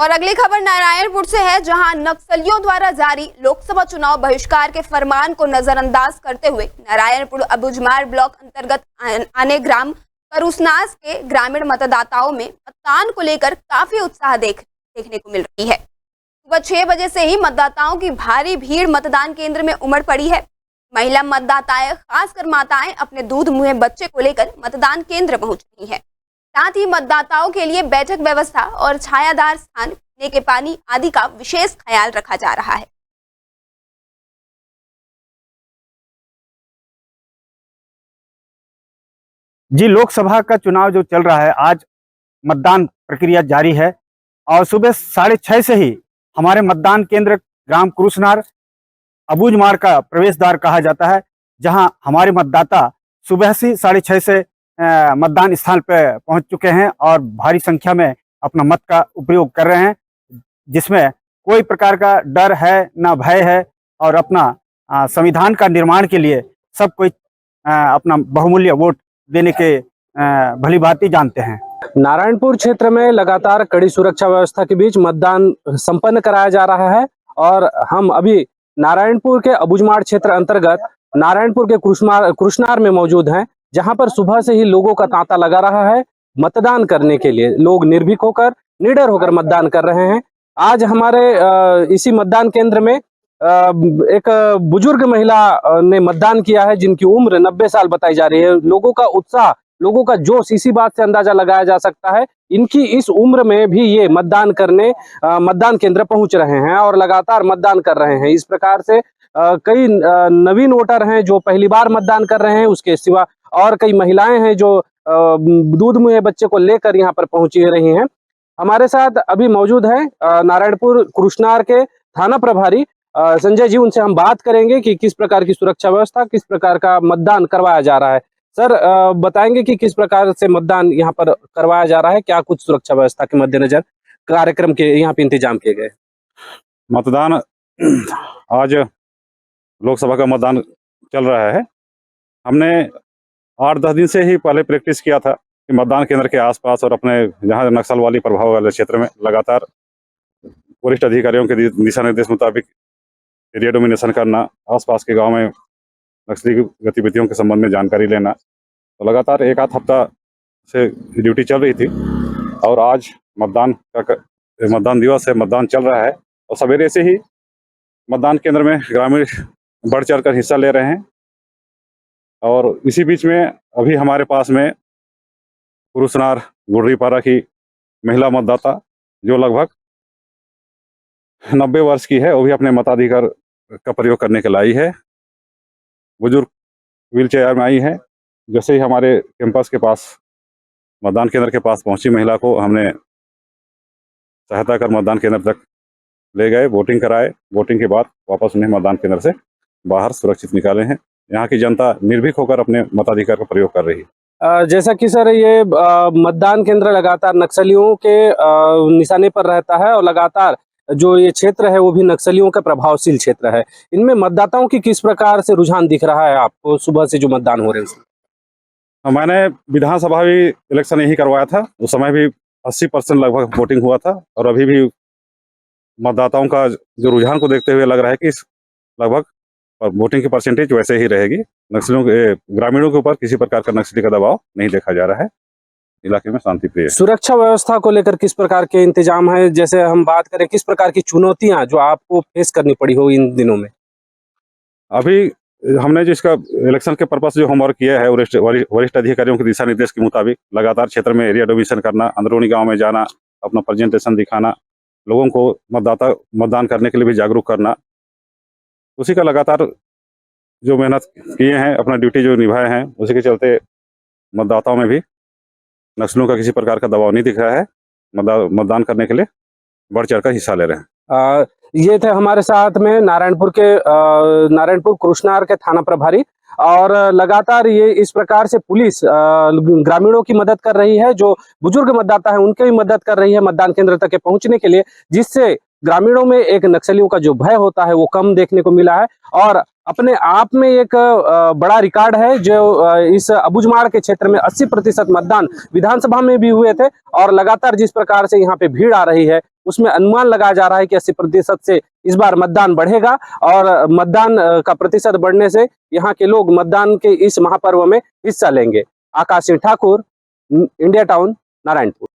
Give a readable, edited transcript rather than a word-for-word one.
और अगली खबर नारायणपुर से है, जहां नक्सलियों द्वारा जारी लोकसभा चुनाव बहिष्कार के फरमान को नजरअंदाज करते हुए नारायणपुर अबूझमाड़ ब्लॉक अंतर्गत आने ग्राम करूसनास के ग्रामीण मतदाताओं में मतदान को लेकर काफी उत्साह देखने को मिल रही है। सुबह 6 बजे से ही मतदाताओं की भारी भीड़ मतदान केंद्र में उमड़ पड़ी है। महिला मतदाताएं, खासकर माताएं, अपने दूध मुहे बच्चे को लेकर मतदान केंद्र पहुंच रही हैं। साथ ही मतदाताओं के लिए बैठक व्यवस्था और छायादार स्थान, पीने के पानी आदि का विशेष ख्याल रखा जा रहा है। जी, लोकसभा का चुनाव जो चल रहा है, आज मतदान प्रक्रिया जारी है और सुबह 6:30 से ही हमारे मतदान केंद्र ग्राम कुरुसनार अबूझमाड़ का प्रवेश द्वार कहा जाता है, जहां हमारे मतदाता सुबह से 6:30 से मतदान स्थल पर पहुंच चुके हैं और भारी संख्या में अपना मत का उपयोग कर रहे हैं, जिसमें कोई प्रकार का डर है न भय है और अपना संविधान का निर्माण के लिए सब कोई अपना बहुमूल्य वोट देने के भली भांति जानते हैं। नारायणपुर क्षेत्र में लगातार कड़ी सुरक्षा व्यवस्था के बीच मतदान संपन्न कराया जा रहा है और हम अभी नारायणपुर के अबूझमाड़ क्षेत्र अंतर्गत नारायणपुर के कुरुसनार में मौजूद हैं, जहां पर सुबह से ही लोगों का तांता लगा रहा है मतदान करने के लिए। लोग निर्भीक होकर, निडर होकर मतदान कर रहे हैं। आज हमारे इसी मतदान केंद्र में एक बुजुर्ग महिला ने मतदान किया है, जिनकी उम्र 90 साल बताई जा रही है। लोगों का उत्साह, लोगों का जोश, इसी बात से अंदाजा लगाया जा सकता है। इनकी इस उम्र में भी ये मतदान करने मतदान केंद्र पहुंच रहे हैं और लगातार मतदान कर रहे हैं। इस प्रकार से कई नवीन वोटर हैं जो पहली बार मतदान कर रहे हैं, उसके सिवा और कई महिलाएं हैं जो दूध मुहे बच्चे को लेकर यहाँ पर पहुंची रही हैं। हमारे साथ अभी मौजूद है नारायणपुर कुरुसनार के थाना प्रभारी संजय जी। उनसे हम बात करेंगे कि किस प्रकार की सुरक्षा व्यवस्था, किस प्रकार का मतदान करवाया जा रहा है। सर, बताएंगे कि किस प्रकार से मतदान यहाँ पर करवाया जा रहा है, क्या कुछ सुरक्षा व्यवस्था के मद्देनजर कार्यक्रम के यहाँ पे इंतजाम किए गए? मतदान आज लोकसभा का मतदान चल रहा है। हमने 8-10 दिन से ही पहले प्रैक्टिस किया था कि मतदान केंद्र के आसपास और अपने जहाँ नक्सलवादी प्रभाव वाले क्षेत्र में लगातार वरिष्ठ अधिकारियों के दिशा निर्देश मुताबिक एरिया डोमिनेशन करना, आसपास के गांव में नक्सली गतिविधियों के संबंध में जानकारी लेना। तो लगातार 1 आध हफ्ता से ड्यूटी चल रही थी और आज मतदान दिवस है, मतदान चल रहा है और सवेरे से ही मतदान केंद्र में ग्रामीण बढ़ चढ़ कर हिस्सा ले रहे हैं। और इसी बीच में अभी हमारे पास में कुरुसनार गुर्रीपारा की महिला मतदाता जो लगभग 90 वर्ष की है, वो भी अपने मताधिकार का प्रयोग करने के लाई है। बुजुर्ग व्हील चेयर में आई है। जैसे ही हमारे कैंपस के पास, मतदान केंद्र के पास पहुंची महिला को हमने सहायता कर मतदान केंद्र तक ले गए, वोटिंग कराए। वोटिंग के बाद वापस उन्हें मतदान केंद्र से बाहर सुरक्षित निकाले हैं। यहाँ की जनता निर्भीक होकर अपने मताधिकार का प्रयोग कर रही है। जैसा कि सर, ये मतदान केंद्र लगातार नक्सलियों के निशाने पर रहता है और लगातार जो ये क्षेत्र है वो भी नक्सलियों का प्रभावशील क्षेत्र है। इनमें मतदाताओं की किस प्रकार से रुझान दिख रहा है आपको सुबह से जो मतदान हो रहे हैं? मैंने विधानसभा भी इलेक्शन यही करवाया था, उस समय भी 80% लगभग वोटिंग हुआ था और अभी भी मतदाताओं का जो रुझान को देखते हुए लग रहा है कि लगभग वोटिंग की परसेंटेज वैसे ही रहेगी। नक्सलियों के, ग्रामीणों के ऊपर किसी प्रकार का नक्सली का दबाव नहीं देखा जा रहा है। इलाके में शांति प्रिय। सुरक्षा व्यवस्था को लेकर किस प्रकार के इंतजाम है? जैसे हम बात करें, किस प्रकार की चुनौतियां जो आपको फेस करनी पड़ी हो इन दिनों में? अभी हमने जिसका इलेक्शन के पर्पस जो होमवर्क किया है, वरिष्ठ अधिकारियों के दिशा निर्देश के मुताबिक लगातार क्षेत्र में एरिया डोमिनेशन करना, अंदरूनी गांव में जाना, अपना प्रेजेंटेशन दिखाना, लोगों को मतदान करने के लिए भी जागरूक करना, उसी का लगातार जो मेहनत किए हैं, अपना ड्यूटी जो निभाए हैं, उसी के चलते मतदाताओं में भी नक्सलियों का किसी प्रकार का दबाव नहीं दिख रहा है। मतदान करने के लिए बढ़ चढ़कर हिस्सा ले रहे हैं। ये थे हमारे साथ में नारायणपुर कुरुसनार के थाना प्रभारी। और लगातार ये इस प्रकार से पुलिस ग्रामीणों की मदद कर रही है, जो बुजुर्ग मतदाता है उनकी भी मदद कर रही है मतदान केंद्र तक पहुंचने के लिए, जिससे ग्रामीणों में एक नक्सलियों का जो भय होता है वो कम देखने को मिला है। और अपने आप में एक बड़ा रिकॉर्ड है जो इस अबूझमाड़ के क्षेत्र में 80% मतदान विधानसभा में भी हुए थे। और लगातार जिस प्रकार से यहाँ पे भीड़ आ रही है, उसमें अनुमान लगाया जा रहा है कि 80% से इस बार मतदान बढ़ेगा और मतदान का प्रतिशत बढ़ने से यहाँ के लोग मतदान के इस महापर्व में हिस्सा लेंगे। Akash Singh Thakur, India town, Narayanpur.